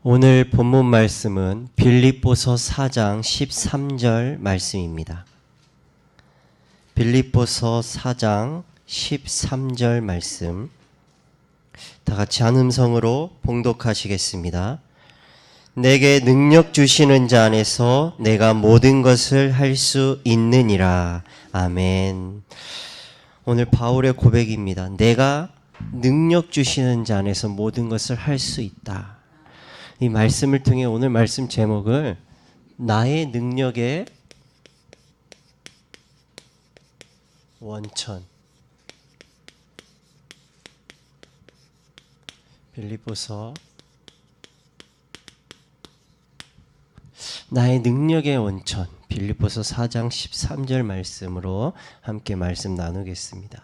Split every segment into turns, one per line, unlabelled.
오늘 본문 말씀은 빌립보서 4장 13절 말씀입니다. 빌립보서 4장 13절 말씀 다 같이 한 음성으로 봉독하시겠습니다. 내게 능력 주시는 자 안에서 내가 모든 것을 할 수 있느니라. 아멘. 오늘 바울의 고백입니다. 내가 능력 주시는 자 안에서 모든 것을 할 수 있다. 이 말씀을 통해 오늘 말씀 제목을 나의 능력의 원천, 빌립보서 나의 능력의 원천, 빌립보서 4장 13절 말씀으로 함께 말씀 나누겠습니다.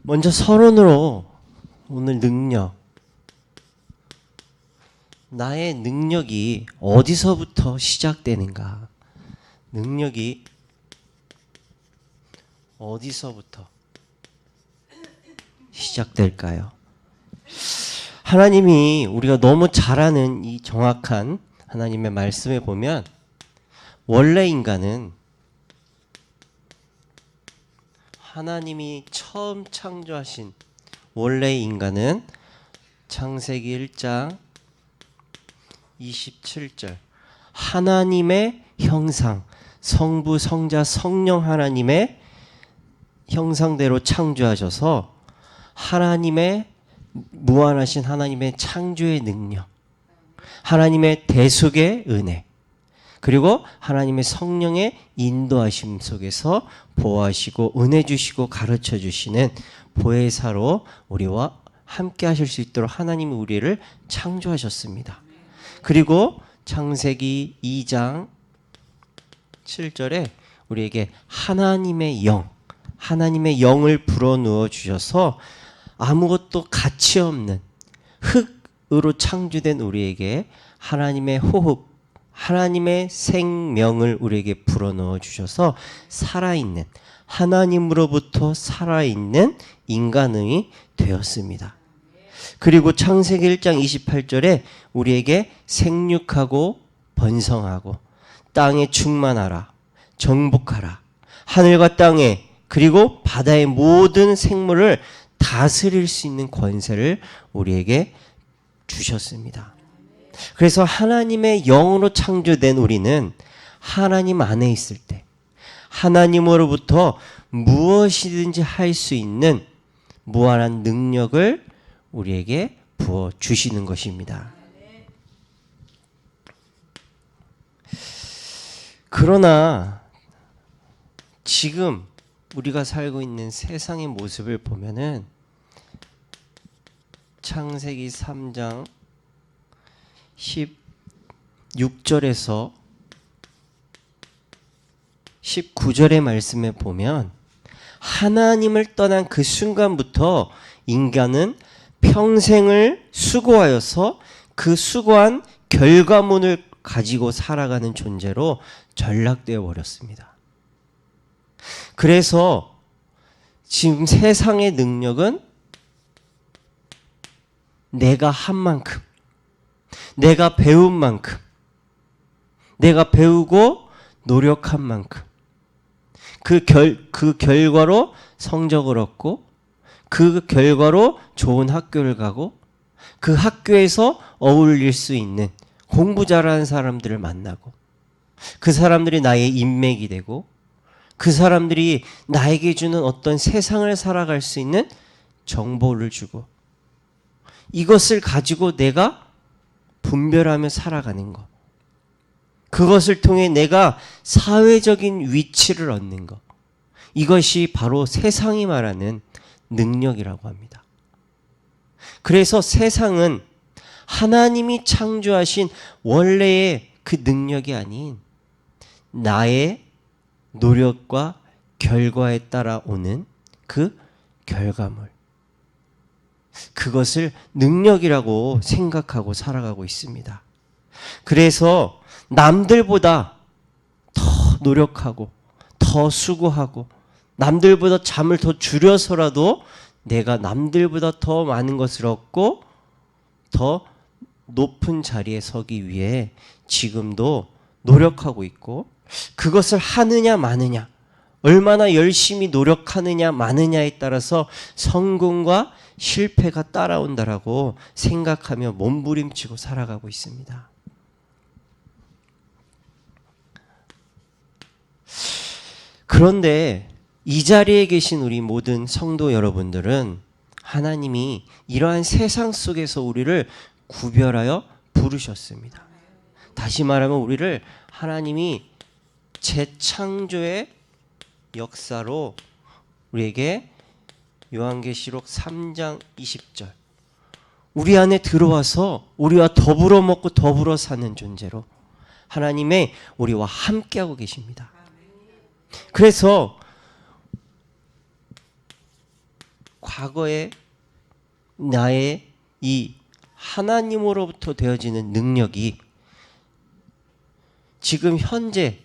먼저 서론으로 오늘 능력, 나의 능력이 어디서부터 시작되는가? 능력이 어디서부터 시작될까요? 하나님이 우리가 너무 잘 아는 이 정확한 하나님의 말씀에 보면 원래 인간은 하나님이 처음 창조하신 원래 인간은 창세기 1장 27절 하나님의 형상, 성부, 성자, 성령 하나님의 형상대로 창조하셔서 하나님의 무한하신 하나님의 창조의 능력, 하나님의 대속의 은혜, 그리고 하나님의 성령의 인도하심 속에서 보호하시고 은혜 주시고 가르쳐 주시는 보혜사로 우리와 함께 하실 수 있도록 하나님이 우리를 창조하셨습니다. 그리고 창세기 2장 7절에 우리에게 하나님의 영, 하나님의 영을 불어넣어 주셔서 아무것도 가치 없는 흙으로 창조된 우리에게 하나님의 호흡, 하나님의 생명을 우리에게 불어넣어 주셔서 살아있는, 하나님으로부터 살아있는 인간이 되었습니다. 그리고 창세기 1장 28절에 우리에게 생육하고 번성하고 땅에 충만하라, 정복하라, 하늘과 땅에 그리고 바다의 모든 생물을 다스릴 수 있는 권세를 우리에게 주셨습니다. 그래서 하나님의 영으로 창조된 우리는 하나님 안에 있을 때 하나님으로부터 무엇이든지 할 수 있는 무한한 능력을 우리에게 부어 주시는 것입니다. 그러나 지금 우리가 살고 있는 세상의 모습을 보면은 창세기 3장 16절에서 19절의 말씀에 보면 하나님을 떠난 그 순간부터 인간은 평생을 수고하여서 그 수고한 결과물을 가지고 살아가는 존재로 전락되어 버렸습니다. 그래서 지금 세상의 능력은 내가 한 만큼, 내가 배운 만큼, 내가 배우고 노력한 만큼 그 결과로 성적을 얻고 그 결과로 좋은 학교를 가고 그 학교에서 어울릴 수 있는 공부 잘하는 사람들을 만나고 그 사람들이 나의 인맥이 되고 그 사람들이 나에게 주는 어떤 세상을 살아갈 수 있는 정보를 주고 이것을 가지고 내가 분별하며 살아가는 것. 그것을 통해 내가 사회적인 위치를 얻는 것. 이것이 바로 세상이 말하는 능력이라고 합니다. 그래서 세상은 하나님이 창조하신 원래의 그 능력이 아닌 나의 노력과 결과에 따라 오는 그 결과물. 그것을 능력이라고 생각하고 살아가고 있습니다. 그래서 남들보다 더 노력하고 더 수고하고 남들보다 잠을 더 줄여서라도 내가 남들보다 더 많은 것을 얻고 더 높은 자리에 서기 위해 지금도 노력하고 있고, 그것을 하느냐 마느냐, 얼마나 열심히 노력하느냐 마느냐에 따라서 성공과 실패가 따라온다라고 생각하며 몸부림치고 살아가고 있습니다. 그런데 이 자리에 계신 우리 모든 성도 여러분들은 하나님이 이러한 세상 속에서 우리를 구별하여 부르셨습니다. 다시 말하면 우리를 하나님이 재창조의 역사로 우리에게 요한계시록 3장 20절 우리 안에 들어와서 우리와 더불어 먹고 더불어 사는 존재로 하나님의 우리와 함께하고 계십니다. 그래서 과거에 나의 이 하나님으로부터 되어지는 능력이 지금 현재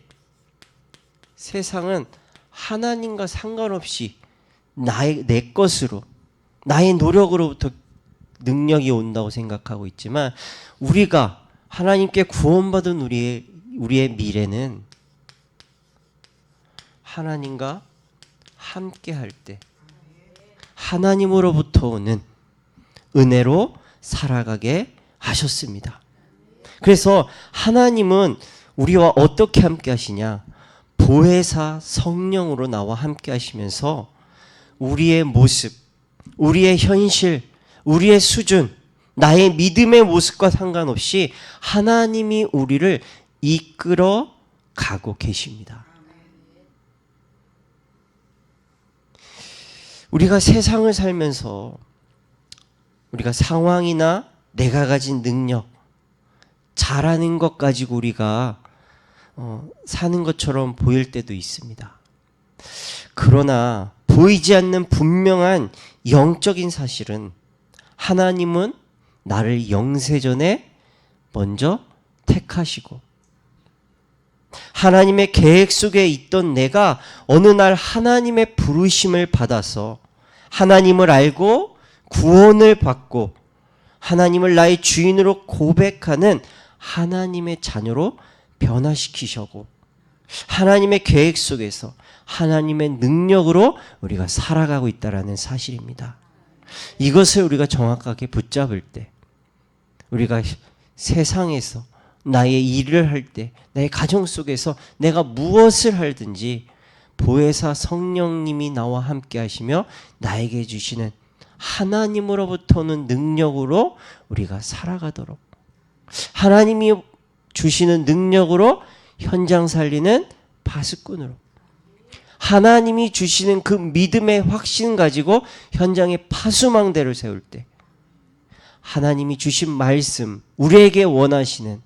세상은 하나님과 상관없이 내 것으로, 나의 노력으로부터 능력이 온다고 생각하고 있지만, 우리가 하나님께 구원받은 우리의 미래는 하나님과 함께 할 때 하나님으로부터 오는 은혜로 살아가게 하셨습니다. 그래서 하나님은 우리와 어떻게 함께 하시냐? 보혜사 성령으로 나와 함께 하시면서 우리의 모습, 우리의 현실, 우리의 수준, 나의 믿음의 모습과 상관없이 하나님이 우리를 이끌어 가고 계십니다. 우리가 세상을 살면서 우리가 상황이나 내가 가진 능력, 잘하는 것 가지고 우리가 사는 것처럼 보일 때도 있습니다. 그러나 보이지 않는 분명한 영적인 사실은 하나님은 나를 영세전에 먼저 택하시고 하나님의 계획 속에 있던 내가 어느 날 하나님의 부르심을 받아서 하나님을 알고 구원을 받고 하나님을 나의 주인으로 고백하는 하나님의 자녀로 변화시키시고 하나님의 계획 속에서 하나님의 능력으로 우리가 살아가고 있다는 사실입니다. 이것을 우리가 정확하게 붙잡을 때, 우리가 세상에서 나의 일을 할 때, 나의 가정 속에서 내가 무엇을 하든지 보혜사 성령님이 나와 함께 하시며 나에게 주시는 하나님으로부터는 능력으로 우리가 살아가도록, 하나님이 주시는 능력으로 현장 살리는 파수꾼으로, 하나님이 주시는 그 믿음의 확신 가지고 현장에 파수망대를 세울 때 하나님이 주신 말씀, 우리에게 원하시는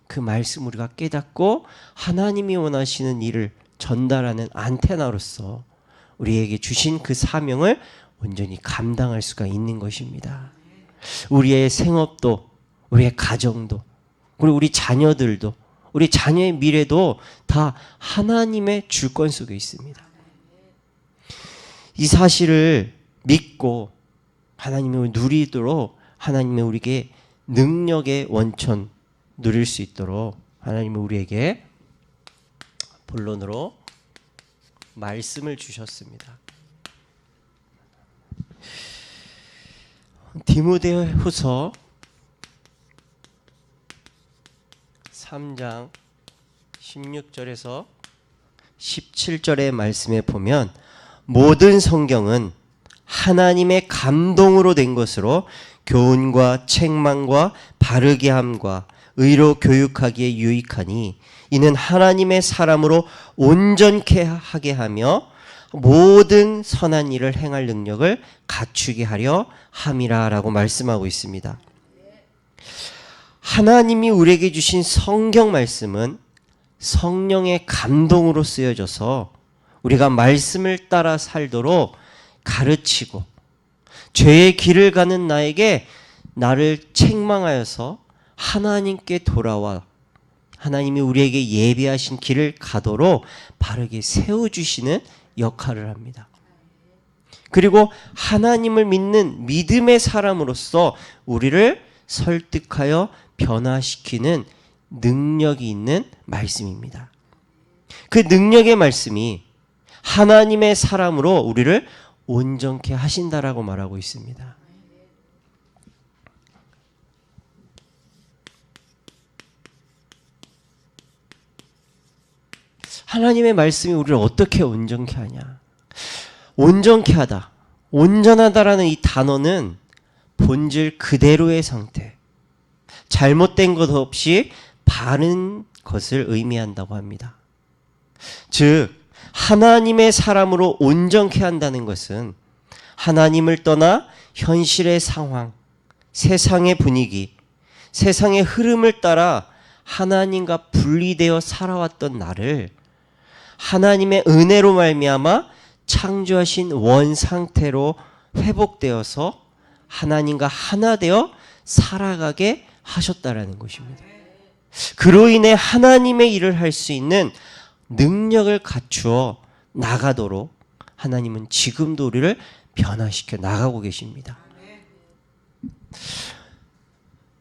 그 말씀 우리가 깨닫고 하나님이 원하시는 일을 전달하는 안테나로서 우리에게 주신 그 사명을 온전히 감당할 수가 있는 것입니다. 우리의 생업도, 우리의 가정도, 그리고 우리 자녀들도, 우리 자녀의 미래도 다 하나님의 주권 속에 있습니다. 이 사실을 믿고 하나님을 누리도록 하나님의 우리에게 능력의 원천 누릴 수 있도록 하나님은 우리에게 본론으로 말씀을 주셨습니다. 디모데후서 3장 16절에서 17절의 말씀에 보면 모든 성경은 하나님의 감동으로 된 것으로 교훈과 책망과 바르게 함과 의로 교육하기에 유익하니 이는 하나님의 사람으로 온전케 하게 하며 모든 선한 일을 행할 능력을 갖추게 하려 함이라 라고 말씀하고 있습니다. 하나님이 우리에게 주신 성경 말씀은 성령의 감동으로 쓰여져서 우리가 말씀을 따라 살도록 가르치고 죄의 길을 가는 나에게 나를 책망하여서 하나님께 돌아와 하나님이 우리에게 예비하신 길을 가도록 바르게 세워주시는 역할을 합니다. 그리고 하나님을 믿는 믿음의 사람으로서 우리를 설득하여 변화시키는 능력이 있는 말씀입니다. 그 능력의 말씀이 하나님의 사람으로 우리를 온전케 하신다라고 말하고 있습니다. 하나님의 말씀이 우리를 어떻게 온전케 하냐? 온전케 하다, 온전하다라는 이 단어는 본질 그대로의 상태, 잘못된 것 없이 바른 것을 의미한다고 합니다. 즉 하나님의 사람으로 온전케 한다는 것은 하나님을 떠나 현실의 상황, 세상의 분위기, 세상의 흐름을 따라 하나님과 분리되어 살아왔던 나를 하나님의 은혜로 말미암아 창조하신 원 상태로 회복되어서 하나님과 하나 되어 살아가게 하셨다라는 것입니다. 그로 인해 하나님의 일을 할 수 있는 능력을 갖추어 나가도록 하나님은 지금도 우리를 변화시켜 나가고 계십니다.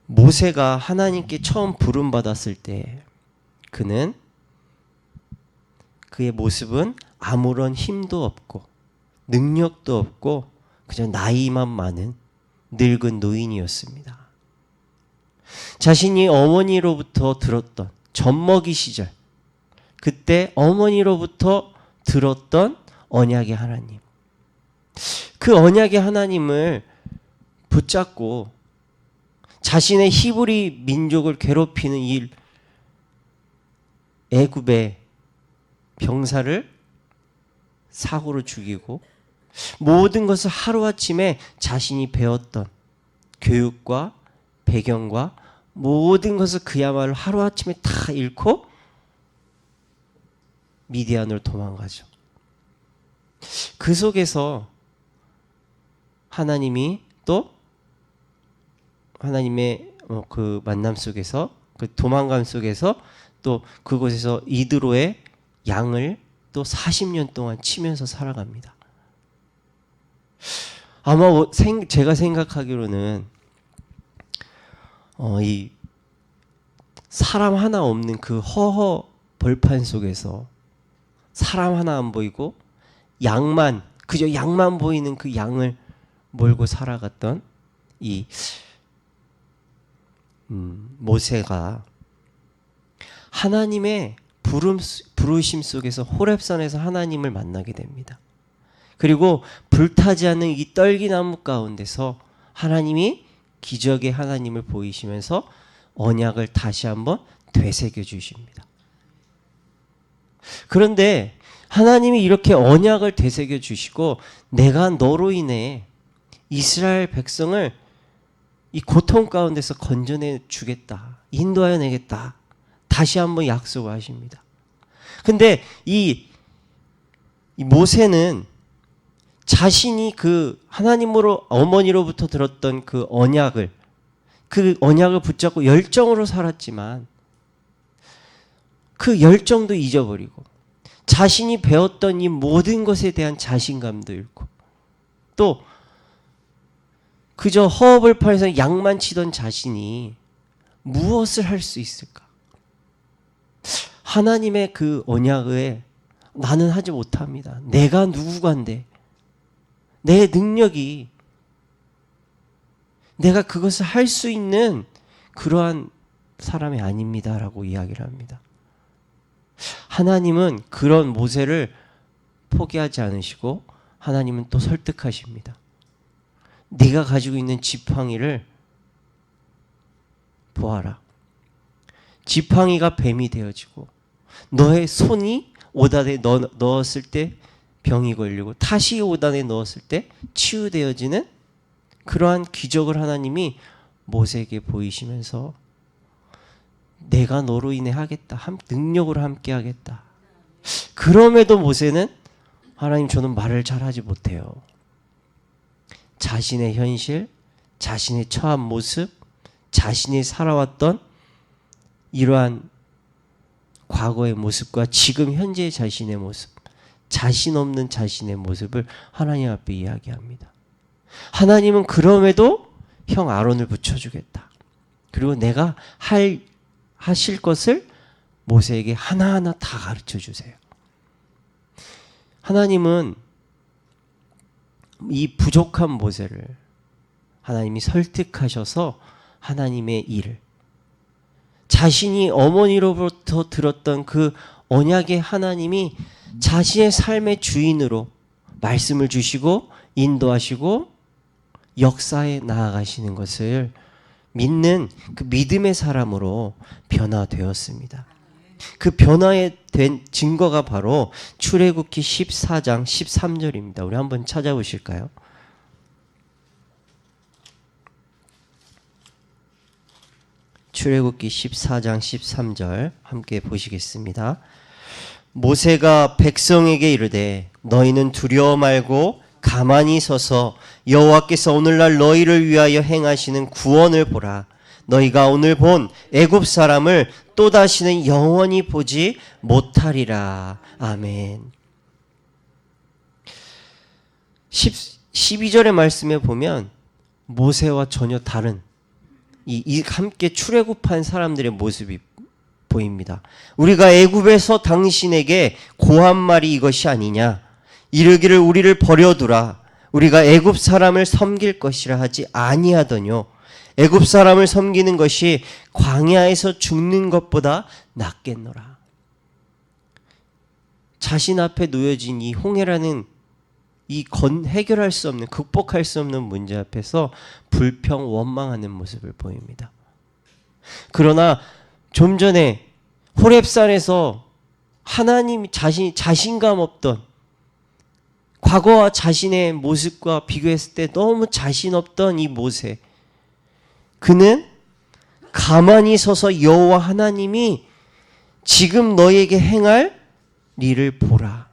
모세가 하나님께 처음 부름받았을 때 그는 그의 모습은 아무런 힘도 없고 능력도 없고 그저 나이만 많은 늙은 노인이었습니다. 자신이 어머니로부터 들었던 젖먹이 시절, 그때 어머니로부터 들었던 언약의 하나님, 그 언약의 하나님을 붙잡고 자신의 히브리 민족을 괴롭히는 이 애굽의 병사를 사고로 죽이고 모든 것을 하루아침에 자신이 배웠던 교육과 배경과 모든 것을 그야말로 하루아침에 다 잃고 미디안으로 도망가죠. 그 속에서 하나님이 또 하나님의 그 만남 속에서 그 도망감 속에서 또 그곳에서 이드로의 양을 또 40년 동안 치면서 살아갑니다. 아마 제가 생각하기로는 이 사람 하나 없는 그 허허 벌판 속에서 사람 하나 안 보이고 양만, 그저 양만 보이는 그 양을 몰고 살아갔던 이 모세가 하나님의 부르심 속에서 호렙산에서 하나님을 만나게 됩니다. 그리고 불타지 않는 이 떨기나무 가운데서 하나님이 기적의 하나님을 보이시면서 언약을 다시 한번 되새겨 주십니다. 그런데 하나님이 이렇게 언약을 되새겨 주시고 내가 너로 인해 이스라엘 백성을 이 고통 가운데서 건져내 주겠다, 인도하여 내겠다, 다시 한번 약속을 하십니다. 근데 이 모세는 자신이 그 하나님으로 어머니로부터 들었던 그 언약을 붙잡고 열정으로 살았지만 그 열정도 잊어버리고 자신이 배웠던 이 모든 것에 대한 자신감도 잃고 또 그저 허허벌판에서 양만 치던 자신이 무엇을 할 수 있을까? 하나님의 그 언약에 나는 하지 못합니다. 내가 누구간데 내 능력이 내가 그것을 할 수 있는 그러한 사람이 아닙니다라고 이야기를 합니다. 하나님은 그런 모세를 포기하지 않으시고 하나님은 또 설득하십니다. 네가 가지고 있는 지팡이를 보아라. 지팡이가 뱀이 되어지고 너의 손이 오단에 넣었을 때 병이 걸리고 다시 오단에 넣었을 때 치유되어지는 그러한 기적을 하나님이 모세에게 보이시면서 내가 너로 인해 하겠다, 능력으로 함께 하겠다. 그럼에도 모세는 하나님 저는 말을 잘하지 못해요. 자신의 현실, 자신의 처한 모습, 자신이 살아왔던 이러한 과거의 모습과 지금 현재의 자신의 모습, 자신 없는 자신의 모습을 하나님 앞에 이야기합니다. 하나님은 그럼에도 형 아론을 붙여주겠다. 그리고 내가 하실 것을 모세에게 하나하나 다 가르쳐 주세요. 하나님은 이 부족한 모세를 하나님이 설득하셔서 하나님의 일을, 자신이 어머니로부터 들었던 그 언약의 하나님이 자신의 삶의 주인으로 말씀을 주시고 인도하시고 역사에 나아가시는 것을 믿는 그 믿음의 사람으로 변화되었습니다. 그 변화에 된 증거가 바로 출애굽기 14장 13절입니다. 우리 한번 찾아보실까요? 출애굽기 14장 13절 함께 보시겠습니다. 모세가 백성에게 이르되 너희는 두려워 말고 가만히 서서 여호와께서 오늘날 너희를 위하여 행하시는 구원을 보라. 너희가 오늘 본 애굽 사람을 또다시는 영원히 보지 못하리라. 아멘. 12절의 말씀에 보면 모세와 전혀 다른 이 함께 출애굽한 사람들의 모습이 보입니다. 우리가 애굽에서 당신에게 고한 말이 이것이 아니냐. 이르기를 우리를 버려두라. 우리가 애굽 사람을 섬길 것이라 하지 아니하더뇨. 애굽 사람을 섬기는 것이 광야에서 죽는 것보다 낫겠노라. 자신 앞에 놓여진 이 홍해라는 이 해결할 수 없는, 극복할 수 없는 문제 앞에서 불평 원망하는 모습을 보입니다. 그러나 좀 전에 호렙산에서 하나님 자신감 없던, 과거와 자신의 모습과 비교했을 때 너무 자신 없던 이 모세, 그는 가만히 서서 여호와 하나님이 지금 너에게 행할 일을 보라.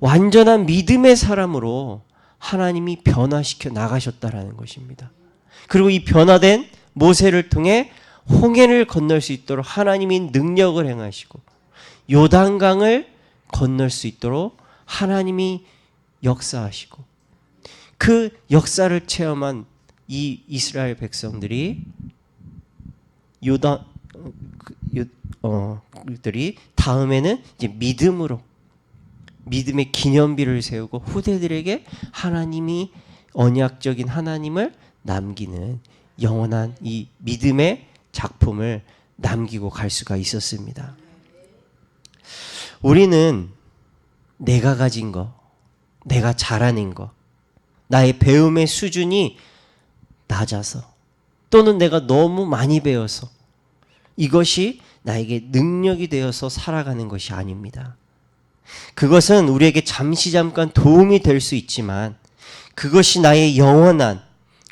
완전한 믿음의 사람으로 하나님이 변화시켜 나가셨다라는 것입니다. 그리고 이 변화된 모세를 통해 홍해를 건널 수 있도록 하나님이 능력을 행하시고 요단강을 건널 수 있도록 하나님이 역사하시고 그 역사를 체험한 이 이스라엘 백성들이 들이 다음에는 이제 믿음의 기념비를 세우고 후대들에게 하나님이 언약적인 하나님을 남기는 영원한 이 믿음의 작품을 남기고 갈 수가 있었습니다. 우리는 내가 가진 거, 내가 잘하는 거, 나의 배움의 수준이 낮아서 또는 내가 너무 많이 배워서 이것이 나에게 능력이 되어서 살아가는 것이 아닙니다. 그것은 우리에게 잠깐 도움이 될 수 있지만 그것이 나의 영원한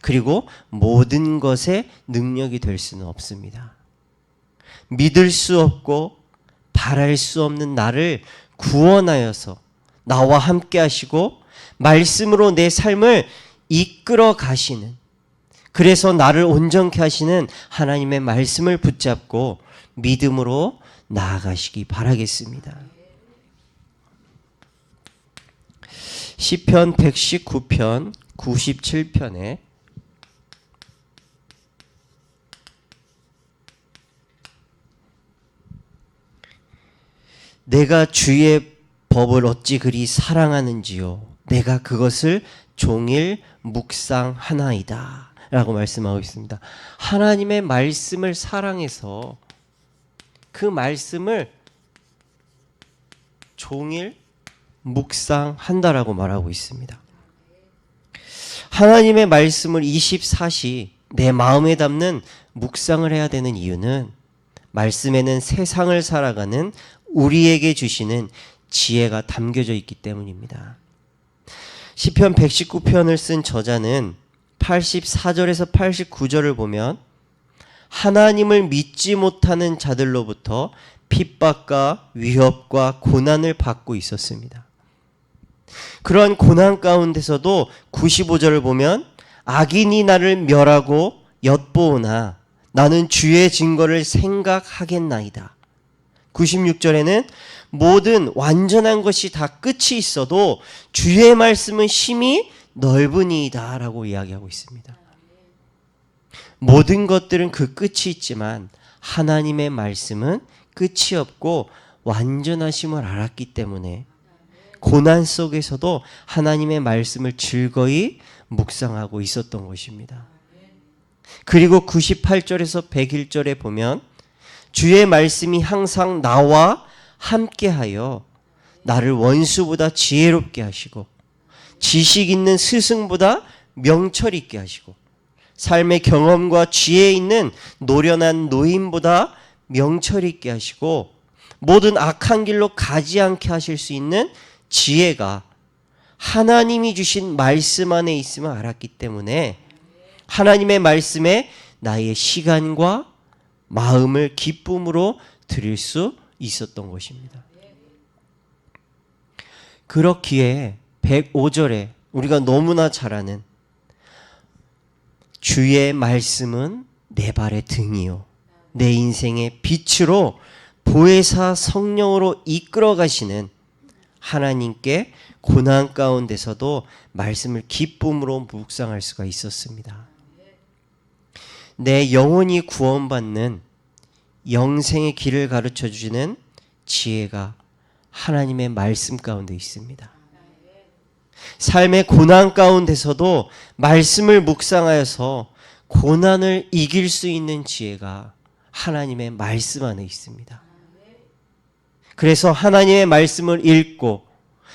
그리고 모든 것의 능력이 될 수는 없습니다. 믿을 수 없고 바랄 수 없는 나를 구원하여서 나와 함께 하시고 말씀으로 내 삶을 이끌어 가시는, 그래서 나를 온전케 하시는 하나님의 말씀을 붙잡고 믿음으로 나아가시기 바라겠습니다. 시편 119편 97편에 내가 주의 법을 어찌 그리 사랑하는지요. 내가 그것을 종일 묵상하나이다. 라고 말씀하고 있습니다. 하나님의 말씀을 사랑해서 그 말씀을 종일 묵상한다라고 말하고 있습니다. 하나님의 말씀을 24시 내 마음에 담는 묵상을 해야 되는 이유는 말씀에는 세상을 살아가는 우리에게 주시는 지혜가 담겨져 있기 때문입니다. 시편 119편을 쓴 저자는 84절에서 89절을 보면 하나님을 믿지 못하는 자들로부터 핍박과 위협과 고난을 받고 있었습니다. 그러한 고난 가운데서도 95절을 보면 악인이 나를 멸하고 엿보으나 나는 주의 증거를 생각하겠나이다. 96절에는 모든 완전한 것이 다 끝이 있어도 주의 말씀은 심히 넓으니이다 라고 이야기하고 있습니다. 모든 것들은 그 끝이 있지만 하나님의 말씀은 끝이 없고 완전하심을 알았기 때문에 고난 속에서도 하나님의 말씀을 즐거이 묵상하고 있었던 것입니다. 그리고 98절에서 101절에 보면 주의 말씀이 항상 나와 함께하여 나를 원수보다 지혜롭게 하시고 지식 있는 스승보다 명철 있게 하시고 삶의 경험과 지혜 있는 노련한 노인보다 명철 있게 하시고 모든 악한 길로 가지 않게 하실 수 있는 지혜가 하나님이 주신 말씀 안에 있음을 알았기 때문에 하나님의 말씀에 나의 시간과 마음을 기쁨으로 드릴 수 있었던 것입니다. 그렇기에 105절에 우리가 너무나 잘 아는 주의 말씀은 내 발의 등이요 내 인생의 빛으로 보혜사 성령으로 이끌어 가시는 하나님께 고난 가운데서도 말씀을 기쁨으로 묵상할 수가 있었습니다. 내 영혼이 구원받는 영생의 길을 가르쳐 주시는 지혜가 하나님의 말씀 가운데 있습니다. 삶의 고난 가운데서도 말씀을 묵상하여서 고난을 이길 수 있는 지혜가 하나님의 말씀 안에 있습니다. 그래서 하나님의 말씀을 읽고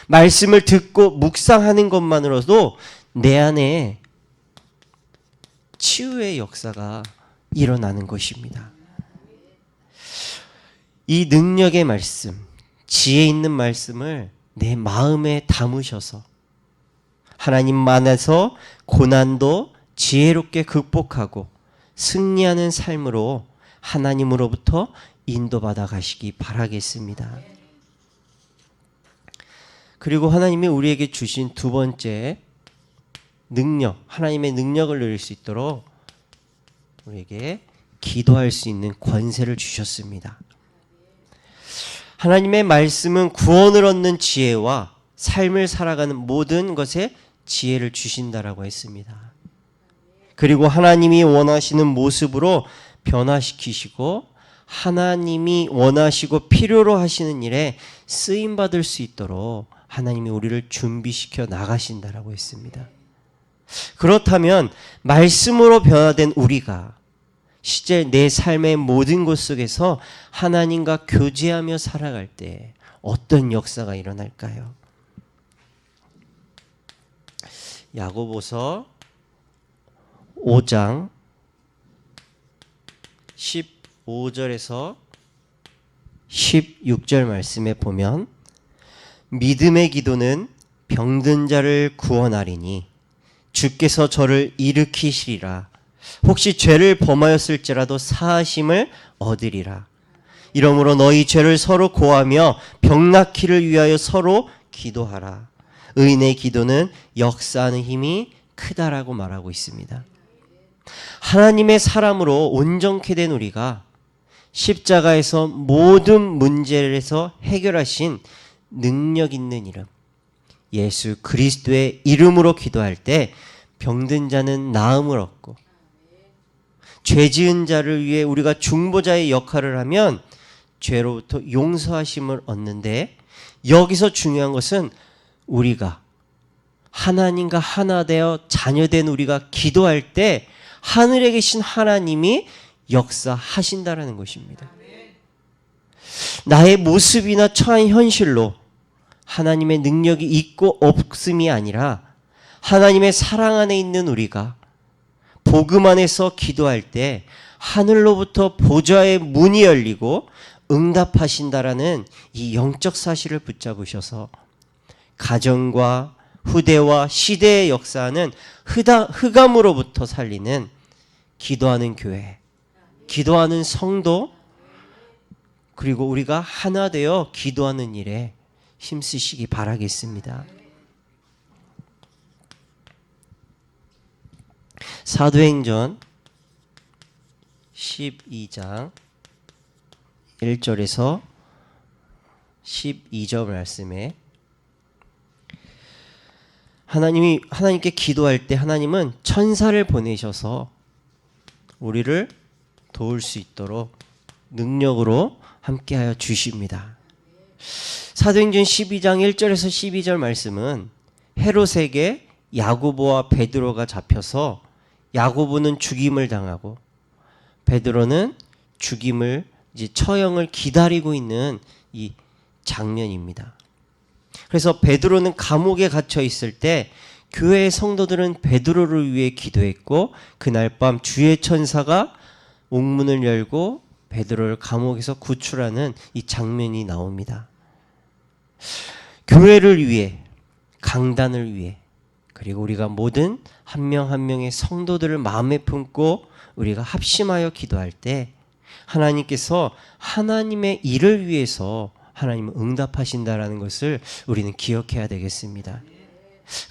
말씀을 듣고 묵상하는 것만으로도 내 안에 치유의 역사가 일어나는 것입니다. 이 능력의 말씀, 지혜 있는 말씀을 내 마음에 담으셔서 하나님 안에서 고난도 지혜롭게 극복하고 승리하는 삶으로 하나님으로부터 인도받아 가시기 바라겠습니다. 그리고 하나님이 우리에게 주신 두 번째 능력, 하나님의 능력을 누릴 수 있도록 우리에게 기도할 수 있는 권세를 주셨습니다. 하나님의 말씀은 구원을 얻는 지혜와 삶을 살아가는 모든 것에 지혜를 주신다라고 했습니다. 그리고 하나님이 원하시는 모습으로 변화시키시고 하나님이 원하시고 필요로 하시는 일에 쓰임받을 수 있도록 하나님이 우리를 준비시켜 나가신다라고 했습니다. 그렇다면 말씀으로 변화된 우리가 실제 내 삶의 모든 곳 속에서 하나님과 교제하며 살아갈 때 어떤 역사가 일어날까요? 야고보서 5장 15절에서 16절 말씀에 보면 믿음의 기도는 병든 자를 구원하리니 주께서 저를 일으키시리라. 혹시 죄를 범하였을지라도 사하심을 얻으리라. 이러므로 너희 죄를 서로 고하며 병 낫기를 위하여 서로 기도하라. 의인의 기도는 역사하는 힘이 크다라고 말하고 있습니다. 하나님의 사람으로 온전케 된 우리가 십자가에서 모든 문제에서 해결하신 능력 있는 이름 예수 그리스도의 이름으로 기도할 때 병든 자는 나음을 얻고 죄 지은 자를 위해 우리가 중보자의 역할을 하면 죄로부터 용서하심을 얻는데 여기서 중요한 것은 우리가 하나님과 하나 되어 자녀된 우리가 기도할 때 하늘에 계신 하나님이 역사하신다라는 것입니다. 나의 모습이나 처한 현실로 하나님의 능력이 있고 없음이 아니라 하나님의 사랑 안에 있는 우리가 복음 안에서 기도할 때 하늘로부터 보좌의 문이 열리고 응답하신다라는 이 영적 사실을 붙잡으셔서 가정과 후대와 시대의 역사는 흑암으로부터 살리는 기도하는 교회, 기도하는 성도, 그리고 우리가 하나 되어 기도하는 일에 힘쓰시기 바라겠습니다. 사도행전 12장 1절에서 12절 말씀에 하나님께 기도할 때 하나님은 천사를 보내셔서 우리를 도울 수 있도록 능력으로 함께하여 주십니다. 사도행전 12장 1절에서 12절 말씀은 헤롯에게 야고보와 베드로가 잡혀서 야고보는 죽임을 당하고 베드로는 죽임을 이제 처형을 기다리고 있는 이 장면입니다. 그래서 베드로는 감옥에 갇혀 있을 때 교회의 성도들은 베드로를 위해 기도했고 그날 밤 주의 천사가 옥문을 열고 베드로를 감옥에서 구출하는 이 장면이 나옵니다. 교회를 위해, 강단을 위해, 그리고 우리가 모든 한 명 한 명의 성도들을 마음에 품고 우리가 합심하여 기도할 때 하나님께서 하나님의 일을 위해서 하나님은 응답하신다라는 것을 우리는 기억해야 되겠습니다.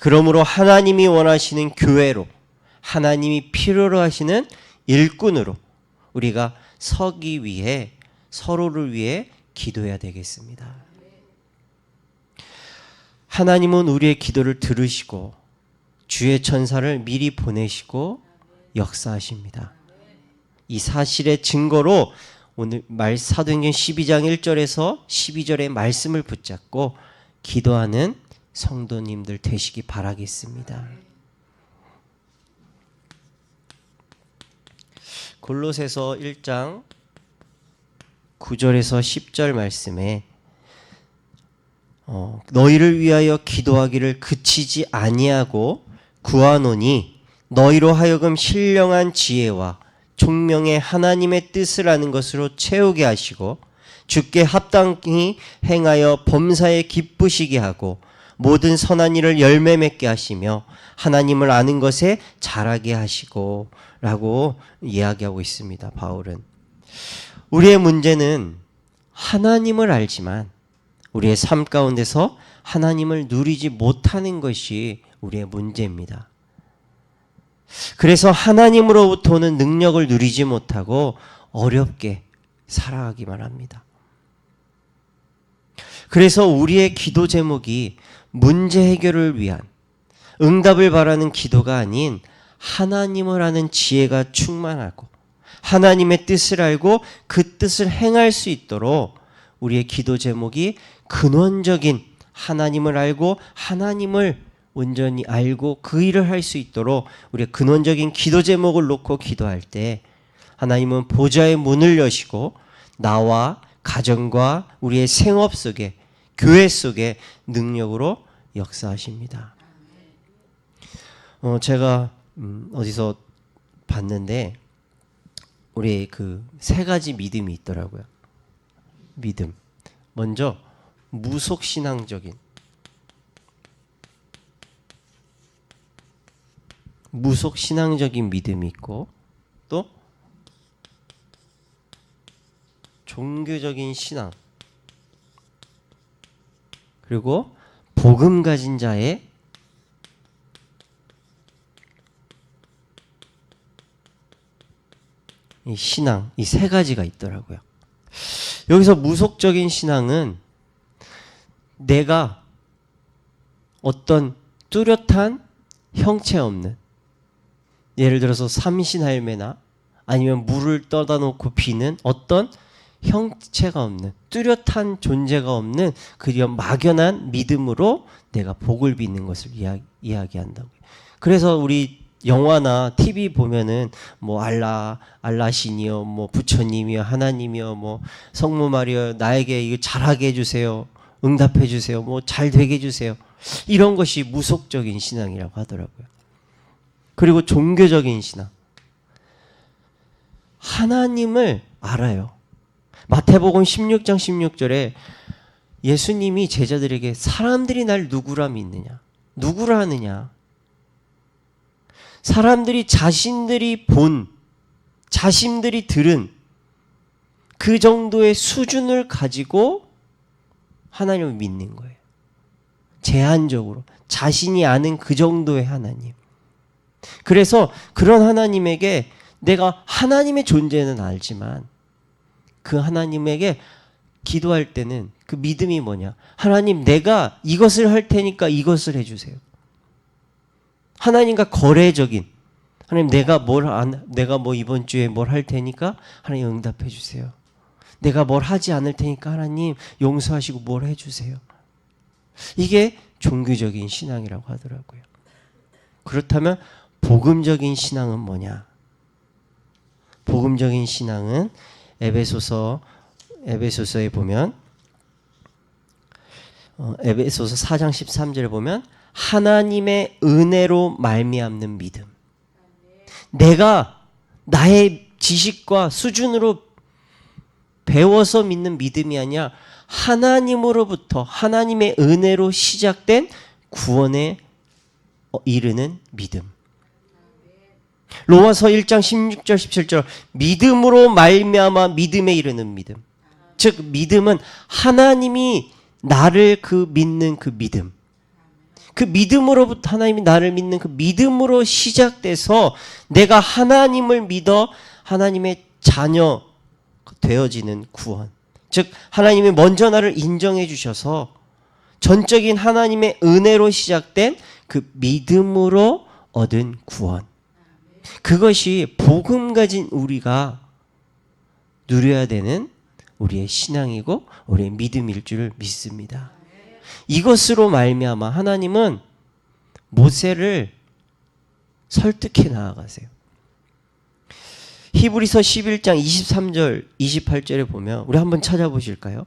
그러므로 하나님이 원하시는 교회로, 하나님이 필요로 하시는 일꾼으로 우리가 서기 위해, 서로를 위해 기도해야 되겠습니다. 하나님은 우리의 기도를 들으시고 주의 천사를 미리 보내시고 역사하십니다. 이 사실의 증거로 오늘 사도행전 12장 1절에서 12절의 말씀을 붙잡고 기도하는 성도님들 되시기 바라겠습니다. 골로새서 1장 9절에서 10절 말씀에 너희를 위하여 기도하기를 그치지 아니하고 구하노니 너희로 하여금 신령한 지혜와 총명의 하나님의 뜻을 아는 것으로 채우게 하시고 주께 합당히 행하여 범사에 기쁘시게 하고 모든 선한 일을 열매 맺게 하시며 하나님을 아는 것에 자라게 하시고 라고 이야기하고 있습니다. 바울은 우리의 문제는 하나님을 알지만 우리의 삶 가운데서 하나님을 누리지 못하는 것이 우리의 문제입니다. 그래서 하나님으로부터 오는 능력을 누리지 못하고 어렵게 살아가기만 합니다. 그래서 우리의 기도 제목이 문제 해결을 위한 응답을 바라는 기도가 아닌 하나님을 아는 지혜가 충만하고 하나님의 뜻을 알고 그 뜻을 행할 수 있도록 우리의 기도 제목이 근원적인 하나님을 알고 하나님을 온전히 알고 그 일을 할 수 있도록 우리의 근원적인 기도 제목을 놓고 기도할 때 하나님은 보좌의 문을 여시고 나와 가정과 우리의 생업 속에 교회 속에 능력으로 역사하십니다. 제가 어디서 봤는데 우리 그 세 가지 믿음이 있더라고요. 믿음. 먼저 무속신앙적인 믿음이 있고 또 종교적인 신앙 그리고 복음 가진 자의 이 신앙, 이 세 가지가 있더라고요. 여기서 무속적인 신앙은 내가 어떤 뚜렷한 형체 없는, 예를 들어서 삼신할매나 아니면 물을 떠다 놓고 비는 어떤 형체가 없는 뚜렷한 존재가 없는 그냥 막연한 믿음으로 내가 복을 빚는 것을 이야기한다고요. 그래서 우리 영화나 TV 보면은 뭐 알라신이요, 뭐 부처님이요, 하나님이요, 뭐 성모 마리아 나에게 이거 잘하게 해주세요, 응답해 주세요, 뭐 잘 되게 해주세요. 이런 것이 무속적인 신앙이라고 하더라고요. 그리고 종교적인 신앙. 하나님을 알아요. 마태복음 16장 16절에 예수님이 제자들에게 사람들이 날 누구라 믿느냐? 누구라 하느냐? 사람들이 자신들이 본, 자신들이 들은 그 정도의 수준을 가지고 하나님을 믿는 거예요. 제한적으로 자신이 아는 그 정도의 하나님. 그래서 그런 하나님에게 내가 하나님의 존재는 알지만 그 하나님에게 기도할 때는 그 믿음이 뭐냐? 하나님, 내가 이것을 할 테니까 이것을 해주세요. 하나님과 거래적인, 하나님 내가 뭐 이번 주에 뭘 할 테니까 하나님 응답해 주세요. 내가 뭘 하지 않을 테니까 하나님 용서하시고 뭘 해주세요. 이게 종교적인 신앙이라고 하더라고요. 그렇다면 복음적인 신앙은 뭐냐? 복음적인 신앙은 에베소서에 보면 에베소서 4장 13절에 보면 하나님의 은혜로 말미암는 믿음. 내가 나의 지식과 수준으로 배워서 믿는 믿음이 아니라 하나님으로부터 하나님의 은혜로 시작된 구원에 이르는 믿음. 로마서 1장 16절 17절 믿음으로 말미암아 믿음에 이르는 믿음. 즉 믿음은 하나님이 나를 믿는 그 믿음. 그 믿음으로부터 하나님이 나를 믿는 그 믿음으로 시작돼서 내가 하나님을 믿어 하나님의 자녀 되어지는 구원. 즉 하나님이 먼저 나를 인정해 주셔서 전적인 하나님의 은혜로 시작된 그 믿음으로 얻은 구원. 그것이 복음 가진 우리가 누려야 되는 우리의 신앙이고 우리의 믿음일 줄 믿습니다. 이것으로 말미암아 하나님은 모세를 설득해 나아가세요. 히브리서 11장 23절 28절에 보면 우리 한번 찾아보실까요?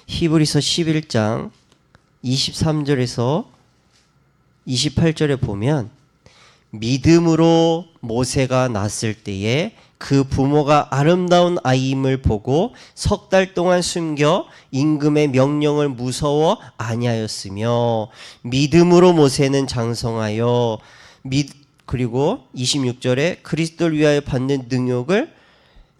히브리서 11장 23절에서 28절에 보면 믿음으로 모세가 낳았을 때에 그 부모가 아름다운 아이임을 보고 석 달 동안 숨겨 임금의 명령을 무서워 아니하였으며 믿음으로 모세는 장성하여 그리고 26절에 그리스도를 위하여 받는 능욕을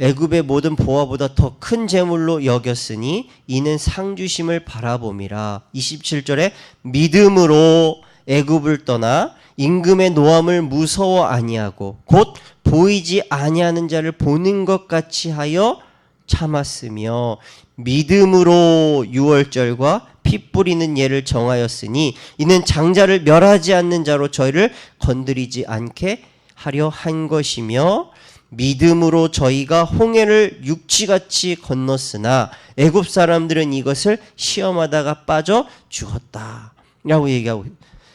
애굽의 모든 보화보다 더 큰 재물로 여겼으니 이는 상 주심을 바라봄이라. 27절에 믿음으로 애굽을 떠나 임금의 노함을 무서워 아니하고 곧 보이지 아니하는 자를 보는 것 같이 하여 참았으며 믿음으로 유월절과 피 뿌리는 예를 정하였으니 이는 장자를 멸하지 않는 자로 저희를 건드리지 않게 하려 한 것이며 믿음으로 저희가 홍해를 육지같이 건넜으나 애굽 사람들은 이것을 시험하다가 빠져 죽었다 라고 얘기하고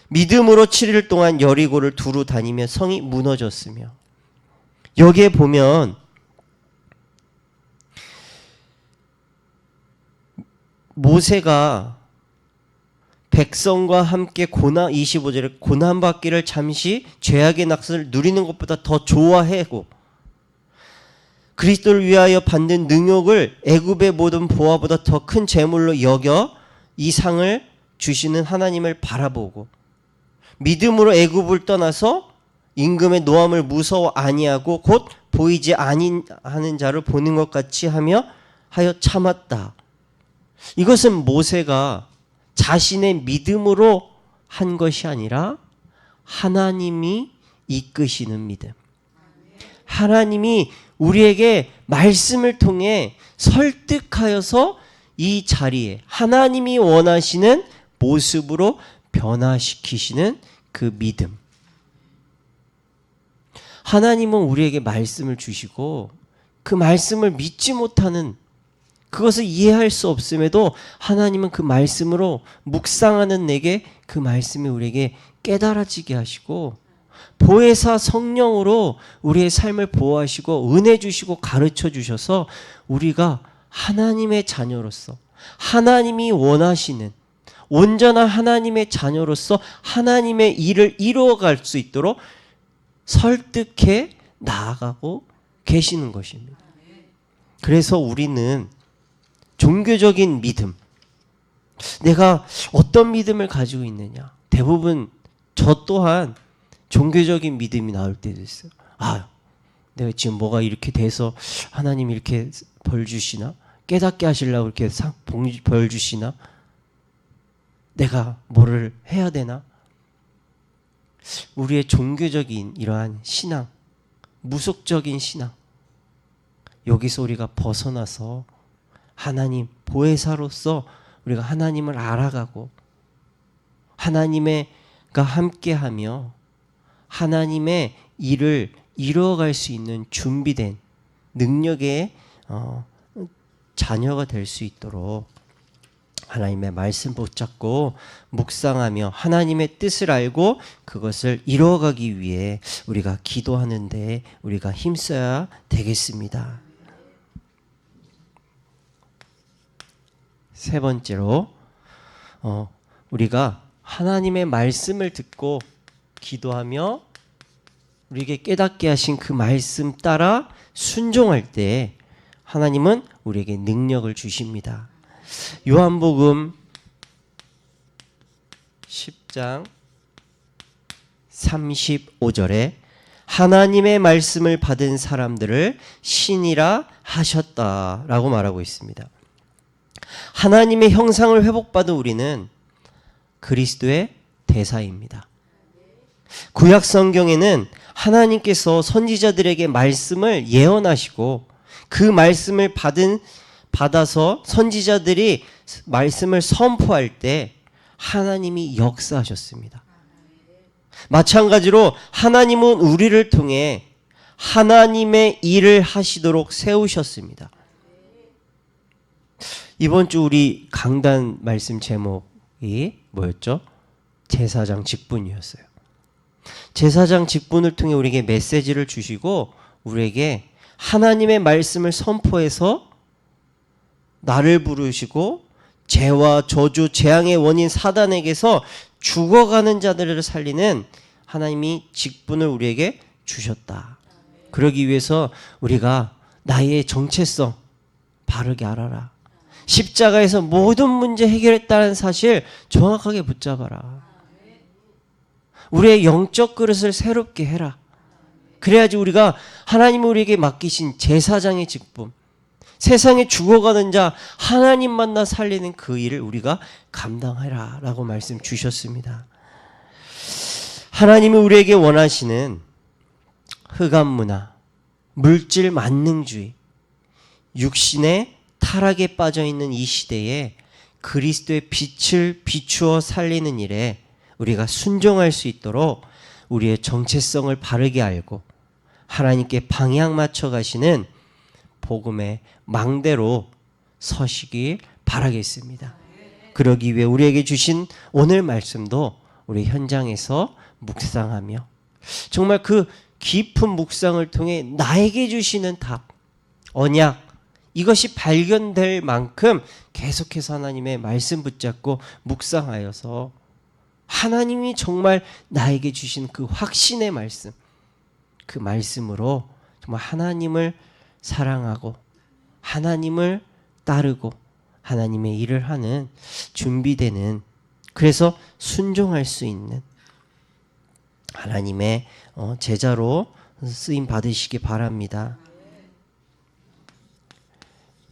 믿음으로 7일 동안 여리고를 두루 다니며 성이 무너졌으며 여기에 보면 모세가 백성과 함께 25절에 고난받기를 잠시 죄악의 낙선을 누리는 것보다 더 좋아하고 그리스도를 위하여 받는 능욕을 애굽의 모든 보화보다 더 큰 재물로 여겨 이 상을 주시는 하나님을 바라보고 믿음으로 애굽을 떠나서 임금의 노함을 무서워 아니하고 곧 보이지 아니하는 자를 보는 것 같이 하여 참았다. 이것은 모세가 자신의 믿음으로 한 것이 아니라 하나님이 이끄시는 믿음. 하나님이 우리에게 말씀을 통해 설득하여서 이 자리에 하나님이 원하시는 모습으로 변화시키시는 그 믿음. 하나님은 우리에게 말씀을 주시고 그 말씀을 믿지 못하는 그것을 이해할 수 없음에도 하나님은 그 말씀으로 묵상하는 내게 그 말씀이 우리에게 깨달아지게 하시고 보혜사 성령으로 우리의 삶을 보호하시고 은혜 주시고 가르쳐 주셔서 우리가 하나님의 자녀로서 하나님이 원하시는 온전한 하나님의 자녀로서 하나님의 일을 이루어갈 수 있도록 설득해 나아가고 계시는 것입니다. 그래서 우리는 종교적인 믿음, 내가 어떤 믿음을 가지고 있느냐, 대부분 저 또한 종교적인 믿음이 나올 때도 있어요. 내가 지금 뭐가 이렇게 돼서 하나님 이렇게 벌 주시나? 깨닫게 하시려고 이렇게 벌 주시나? 내가 뭐를 해야 되나? 우리의 종교적인 이러한 신앙, 무속적인 신앙, 여기서 우리가 벗어나서 하나님 보혜사로서 우리가 하나님을 알아가고 하나님과 함께하며 하나님의 일을 이루어갈 수 있는 준비된 능력의 자녀가 될 수 있도록 하나님의 말씀 붙잡고 묵상하며 하나님의 뜻을 알고 그것을 이루어가기 위해 우리가 기도하는데 우리가 힘써야 되겠습니다. 세 번째로 우리가 하나님의 말씀을 듣고 기도하며 우리에게 깨닫게 하신 그 말씀 따라 순종할 때 하나님은 우리에게 능력을 주십니다. 요한복음 10장 35절에 하나님의 말씀을 받은 사람들을 신이라 하셨다라고 말하고 있습니다. 하나님의 형상을 회복받은 우리는 그리스도의 대사입니다. 구약 성경에는 하나님께서 선지자들에게 말씀을 예언하시고 그 말씀을 받아서 선지자들이 말씀을 선포할 때 하나님이 역사하셨습니다. 마찬가지로 하나님은 우리를 통해 하나님의 일을 하시도록 세우셨습니다. 이번 주 우리 강단 말씀 제목이 뭐였죠? 제사장 직분이었어요. 제사장 직분을 통해 우리에게 메시지를 주시고 우리에게 하나님의 말씀을 선포해서 나를 부르시고 죄와 저주, 재앙의 원인 사단에게서 죽어가는 자들을 살리는 하나님이 직분을 우리에게 주셨다. 그러기 위해서 우리가 나의 정체성 바르게 알아라. 십자가에서 모든 문제 해결했다는 사실 정확하게 붙잡아라. 우리의 영적 그릇을 새롭게 해라. 그래야지 우리가 하나님이 우리에게 맡기신 제사장의 직분, 세상에 죽어가는 자 하나님 만나 살리는 그 일을 우리가 감당하라 라고 말씀 주셨습니다. 하나님이 우리에게 원하시는 흑암문화, 물질 만능주의, 육신의 타락에 빠져있는 이 시대에 그리스도의 빛을 비추어 살리는 일에 우리가 순종할 수 있도록 우리의 정체성을 바르게 알고 하나님께 방향 맞춰 가시는 복음의 망대로 서시길 바라겠습니다. 그러기 위해 우리에게 주신 오늘 말씀도 우리 현장에서 묵상하며 정말 그 깊은 묵상을 통해 나에게 주시는 답, 언약, 이것이 발견될 만큼 계속해서 하나님의 말씀 붙잡고 묵상하여서 하나님이 정말 나에게 주신 그 확신의 말씀, 그 말씀으로 정말 하나님을 사랑하고 하나님을 따르고 하나님의 일을 하는 준비되는, 그래서 순종할 수 있는 하나님의 제자로 쓰임 받으시기 바랍니다.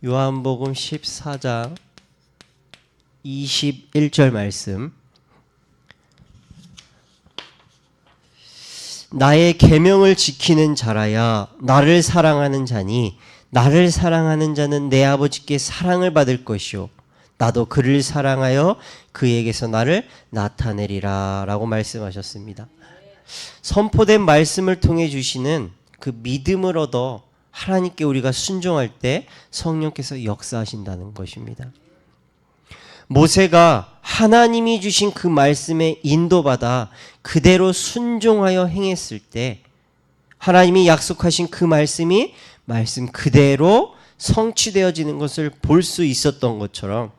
요한복음 14장 21절 말씀, 나의 계명을 지키는 자라야 나를 사랑하는 자니 나를 사랑하는 자는 내 아버지께 사랑을 받을 것이요 나도 그를 사랑하여 그에게서 나를 나타내리라 라고 말씀하셨습니다. 선포된 말씀을 통해 주시는 그 믿음을 얻어 하나님께 우리가 순종할 때 성령께서 역사하신다는 것입니다. 모세가 하나님이 주신 그 말씀에 인도받아 그대로 순종하여 행했을 때 하나님이 약속하신 그 말씀이 말씀 그대로 성취되어지는 것을 볼 수 있었던 것처럼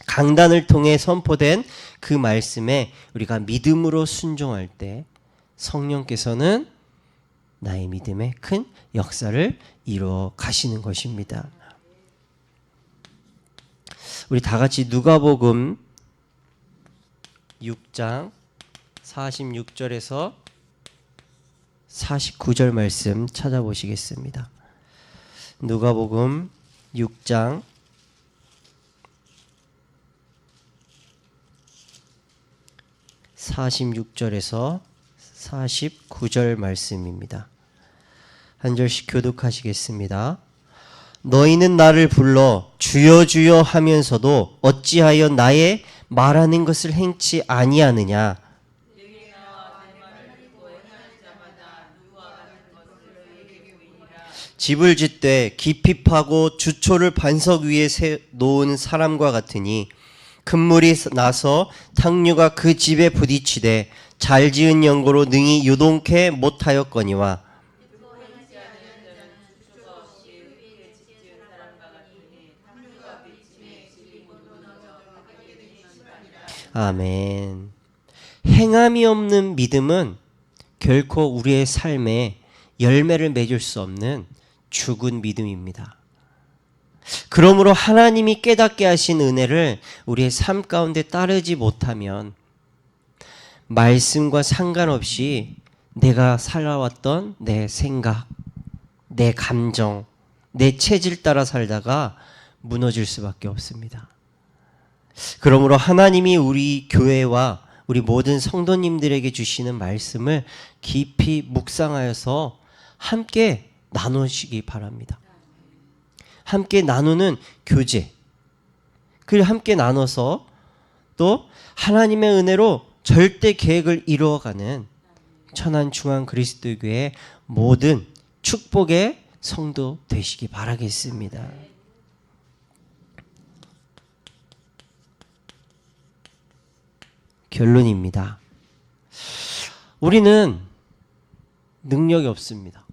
강단을 통해 선포된 그 말씀에 우리가 믿음으로 순종할 때 성령께서는 나의 믿음에 큰 역사를 이루어 가시는 것입니다. 우리 다 같이 누가복음 6장 46절에서 49절 말씀 찾아보시겠습니다. 누가복음 6장 46절에서 49절 말씀입니다. 한 절씩 교독하시겠습니다. 너희는 나를 불러 주여 주여 하면서도 어찌하여 나의 말하는 것을 행치 아니하느냐. 집을 짓되 깊이 파고 주초를 반석 위에 놓은 사람과 같으니 큰 물이 나서 탕류가 그 집에 부딪히되 잘 지은 연고로 능히 요동케 못하였거니와. 아멘. 행함이 없는 믿음은 결코 우리의 삶에 열매를 맺을 수 없는 죽은 믿음입니다. 그러므로 하나님이 깨닫게 하신 은혜를 우리의 삶 가운데 따르지 못하면 말씀과 상관없이 내가 살아왔던 내 생각, 내 감정, 내 체질 따라 살다가 무너질 수밖에 없습니다. 그러므로 하나님이 우리 교회와 우리 모든 성도님들에게 주시는 말씀을 깊이 묵상하여서 함께 나누시기 바랍니다. 함께 나누는 교제, 그리고 함께 나눠서 또 하나님의 은혜로 절대 계획을 이루어가는 천안중앙그리스도교회 모든 축복의 성도 되시기 바라겠습니다. 결론입니다. 우리는 능력이 없습니다.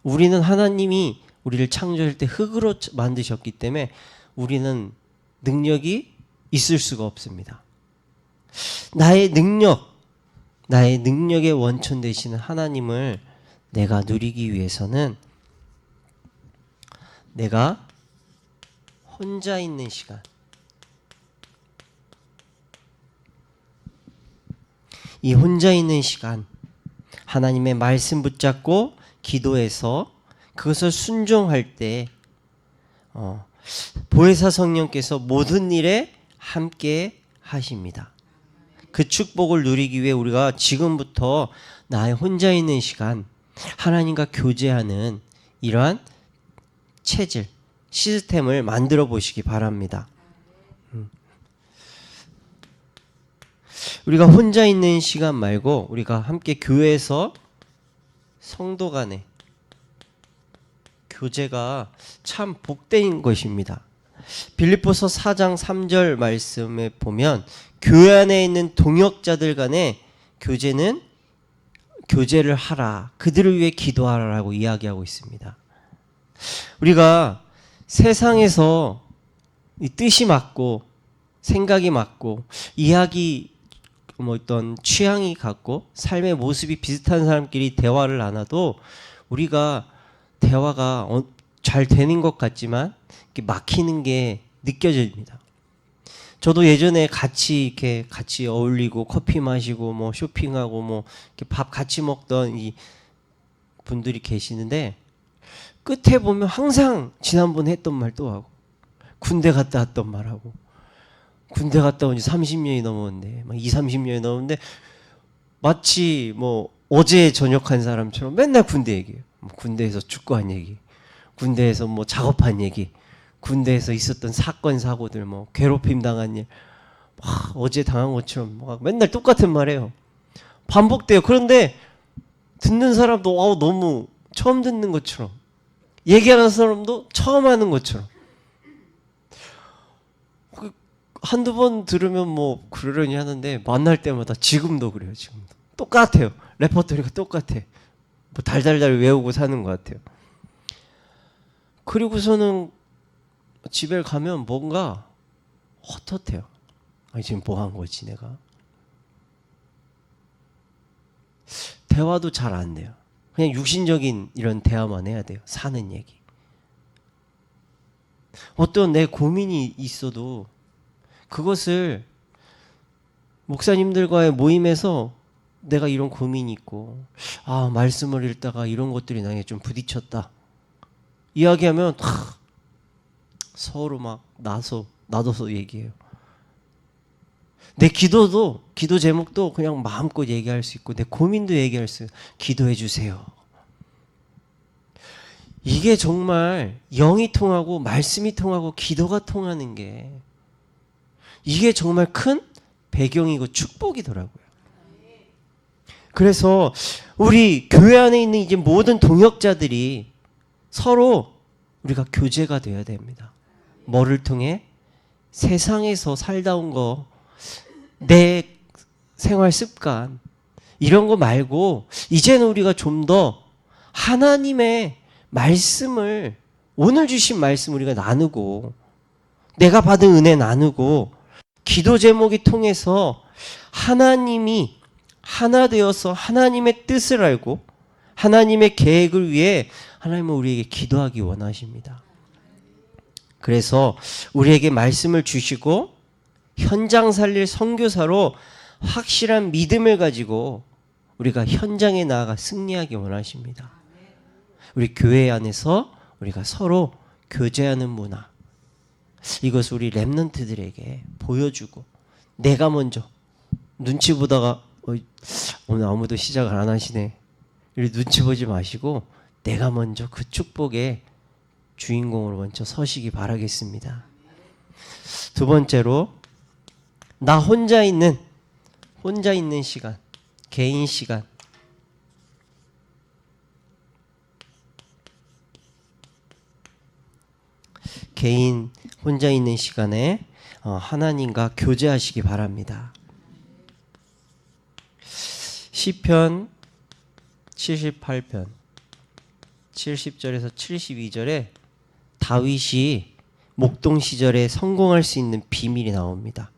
우리는 하나님이 우리를 창조할 때 흙으로 만드셨기 때문에 우리는 능력이 있을 수가 없습니다. 나의 능력의 원천 되시는 하나님을 내가 누리기 위해서는 내가 혼자 있는 시간, 이 혼자 있는 시간, 하나님의 말씀 붙잡고 기도해서 그것을 순종할 때 보혜사 성령께서 모든 일에 함께 하십니다. 그 축복을 누리기 위해 우리가 지금부터 나의 혼자 있는 시간, 하나님과 교제하는 이러한 체질, 시스템을 만들어 보시기 바랍니다. 우리가 혼자 있는 시간 말고 우리가 함께 교회에서 성도 간의 교제가 참 복된 것입니다. 빌립보서 4장 3절 말씀에 보면 교회 안에 있는 동역자들 간의 교제를 하라, 그들을 위해 기도하라라고 이야기하고 있습니다. 우리가 세상에서 이 뜻이 맞고 생각이 맞고 어떤 취향이 같고 삶의 모습이 비슷한 사람끼리 대화를 나눠도 우리가 대화가 잘 되는 것 같지만 막히는 게 느껴집니다. 저도 예전에 같이 어울리고 커피 마시고 쇼핑하고 이렇게 밥 같이 먹던 이 분들이 계시는데 끝에 보면 항상 지난번에 했던 말 또 하고 군대 갔다 왔던 말 하고 군대 갔다 온 지 30년이 넘었는데 30년이 넘었는데 마치 어제 전역한 사람처럼 맨날 군대 얘기해요. 군대에서 축구한 얘기, 군대에서 작업한 얘기, 군대에서 있었던 사건 사고들, 괴롭힘 당한 일, 어제 당한 것처럼 맨날 똑같은 말해요. 반복돼요. 그런데 듣는 사람도 너무 처음 듣는 것처럼, 얘기하는 사람도 처음 하는 것처럼. 한두 번 들으면 그러려니 하는데 만날 때마다 지금도 그래요. 지금도 똑같아요. 레퍼토리가 똑같아. 달달달 외우고 사는 것 같아요. 그리고서는 집에 가면 뭔가 헛헛해요. 지금 뭐 한 거지 내가? 대화도 잘 안 돼요. 그냥 육신적인 이런 대화만 해야 돼요. 사는 얘기. 어떤 내 고민이 있어도 그것을 목사님들과의 모임에서 내가 이런 고민이 있고 말씀을 읽다가 이런 것들이 나에게 좀 부딪혔다 이야기하면 서로 놔둬서 얘기해요. 내 기도 제목도 그냥 마음껏 얘기할 수 있고 내 고민도 얘기할 수 있어요. 기도해 주세요. 이게 정말 영이 통하고 말씀이 통하고 기도가 통하는 게 이게 정말 큰 배경이고 축복이더라고요. 그래서 우리 교회 안에 있는 이제 모든 동역자들이 서로 우리가 교제가 되어야 됩니다. 뭐를 통해? 세상에서 살다 온 거, 내 생활 습관 이런 거 말고 이제는 우리가 좀 더 하나님의 말씀을, 오늘 주신 말씀 우리가 나누고 내가 받은 은혜 나누고 기도 제목이 통해서 하나님이 하나 되어서 하나님의 뜻을 알고 하나님의 계획을 위해 하나님은 우리에게 기도하기 원하십니다. 그래서 우리에게 말씀을 주시고 현장 살릴 선교사로 확실한 믿음을 가지고 우리가 현장에 나아가 승리하기 원하십니다. 우리 교회 안에서 우리가 서로 교제하는 문화, 이것을 우리 렘넌트들에게 보여주고 내가 먼저 눈치 보다가 오늘 아무도 시작을 안 하시네, 이렇게 눈치 보지 마시고 내가 먼저 그 축복의 주인공으로 먼저 서시기 바라겠습니다. 두 번째로 나 혼자 있는 시간, 개인 시간. 개인 혼자 있는 시간에 하나님과 교제하시기 바랍니다. 시편 78편 70절에서 72절에 다윗이 목동 시절에 성공할 수 있는 비밀이 나옵니다.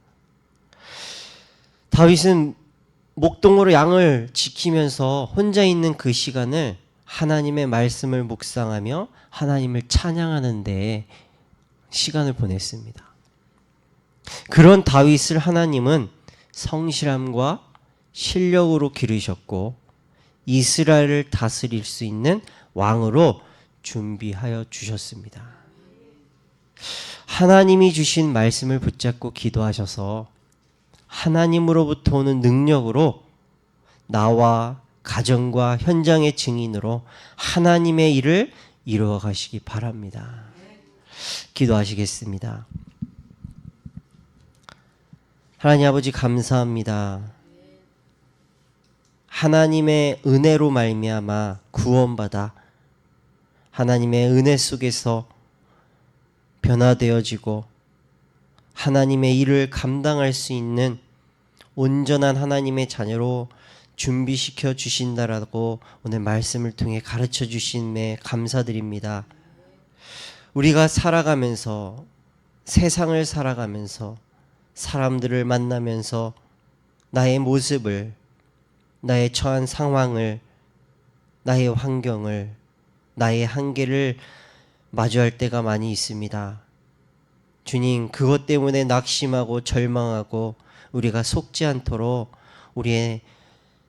다윗은 목동으로 양을 지키면서 혼자 있는 그 시간을 하나님의 말씀을 묵상하며 하나님을 찬양하는 데 시간을 보냈습니다. 그런 다윗을 하나님은 성실함과 실력으로 기르셨고 이스라엘을 다스릴 수 있는 왕으로 준비하여 주셨습니다. 하나님이 주신 말씀을 붙잡고 기도하셔서 하나님으로부터 오는 능력으로 나와 가정과 현장의 증인으로 하나님의 일을 이루어 가시기 바랍니다. 기도하시겠습니다. 하나님 아버지 감사합니다. 하나님의 은혜로 말미암아 구원받아 하나님의 은혜 속에서 변화되어지고 하나님의 일을 감당할 수 있는 온전한 하나님의 자녀로 준비시켜 주신다라고 오늘 말씀을 통해 가르쳐 주심에 감사드립니다. 우리가 살아가면서, 세상을 살아가면서, 사람들을 만나면서 나의 모습을, 나의 처한 상황을, 나의 환경을, 나의 한계를 마주할 때가 많이 있습니다. 주님, 그것 때문에 낙심하고 절망하고 우리가 속지 않도록 우리의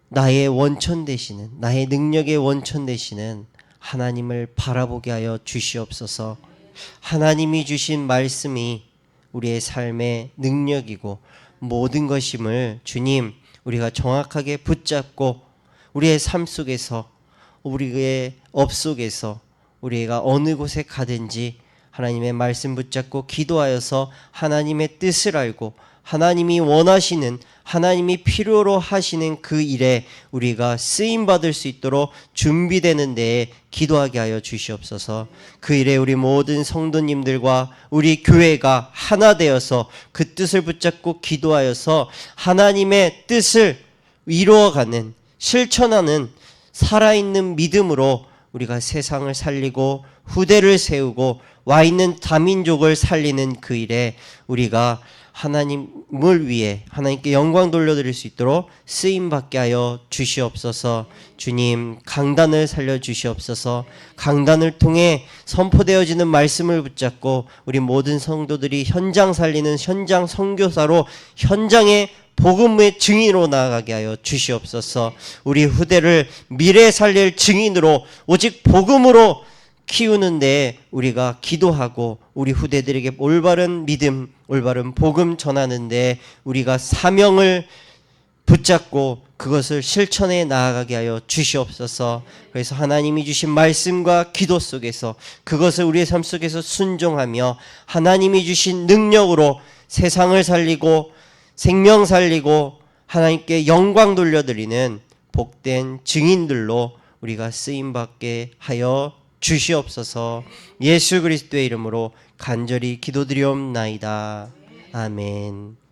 나의 원천 되시는, 나의 능력의 원천 되시는 하나님을 바라보게 하여 주시옵소서. 하나님이 주신 말씀이 우리의 삶의 능력이고 모든 것임을 주님, 우리가 정확하게 붙잡고 우리의 삶 속에서, 우리의 업 속에서 우리가 어느 곳에 가든지 하나님의 말씀 붙잡고 기도하여서 하나님의 뜻을 알고 하나님이 원하시는, 하나님이 필요로 하시는 그 일에 우리가 쓰임받을 수 있도록 준비되는 데에 기도하게 하여 주시옵소서. 그 일에 우리 모든 성도님들과 우리 교회가 하나 되어서 그 뜻을 붙잡고 기도하여서 하나님의 뜻을 이루어가는, 실천하는 살아있는 믿음으로 우리가 세상을 살리고 후대를 세우고 와 있는 다민족을 살리는 그 일에 우리가 하나님을 위해 하나님께 영광 돌려드릴 수 있도록 쓰임받게 하여 주시옵소서. 주님, 강단을 살려주시옵소서. 강단을 통해 선포되어지는 말씀을 붙잡고 우리 모든 성도들이 현장 살리는 현장 선교사로 현장의 복음의 증인으로 나아가게 하여 주시옵소서. 우리 후대를 미래 살릴 증인으로 오직 복음으로 키우는데 우리가 기도하고 우리 후대들에게 올바른 믿음, 올바른 복음 전하는데 우리가 사명을 붙잡고 그것을 실천해 나아가게 하여 주시옵소서. 그래서 하나님이 주신 말씀과 기도 속에서 그것을 우리의 삶 속에서 순종하며 하나님이 주신 능력으로 세상을 살리고 생명 살리고 하나님께 영광 돌려드리는 복된 증인들로 우리가 쓰임받게 하여 주시옵소서. 예수 그리스도의 이름으로 간절히 기도드리옵나이다. 아멘.